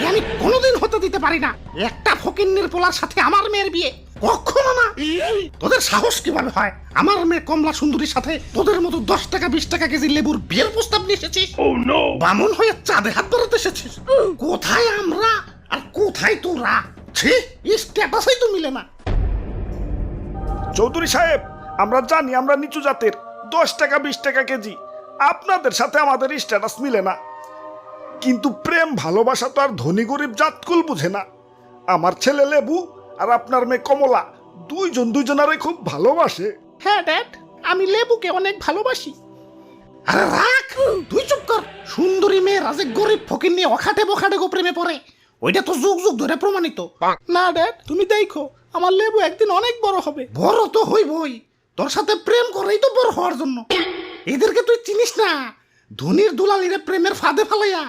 আমি কোনোদিন হতে দিতে পারি না। একটা ফকিন্নির পোলার সাথে আমার মেয়ের বিয়ে কখনো না। তোদের সাহস কিভাবে হয় আমার মেয়ে কমলা সুন্দরীর সাথে তোদের মতো 10 টাকা 20 টাকা কেজি লেবুর বিয়ের প্রস্তাব নিয়ে এসেছিস? বামন হয়ে চাঁদে হাত বাড়াতে এসেছিস? কোথায় আমরা আর কোথায় তোরা? ছি, স্ট্যাটাসই তো মিলে না। চৌধুরী সাহেব, আমরা জানি আমরা নিচু জাতের, 10 টাকা 20 টাকা কেজি, আপনাদের সাথে আমাদের স্ট্যাটাস মিলে না, কিন্তু প্রেম ভালোবাসা তো আর ধনী গরিব জাতকুল বুঝে না। আমার ছেলে লেবু আর আপনার মেয়ে কমলা দুইজন দুইজনারে খুব ভালোবাসে। হ্যাঁ ড্যাড, আমি লেবুকে অনেক ভালোবাসি। আরে রাখ, তুই চুপ কর। সুন্দরী মেয়ে রাজে গরিব ফকির নিয়ে অখাটে বখাটে গো প্রেমে পড়ে, ওইটা তো যুগ যুগ ধরে প্রমাণিত। না ড্যাড, তুমি দেখো আমার লেবু একদিন অনেক বড় হবে। বড় তো হইবই, তোর সাথে প্রেম করেই তো বড় হওয়ার জন্য। এদেরকে তুই চিনিস না? ধনির দুলালিরে প্রেমের ফাঁদে ফালাইয়া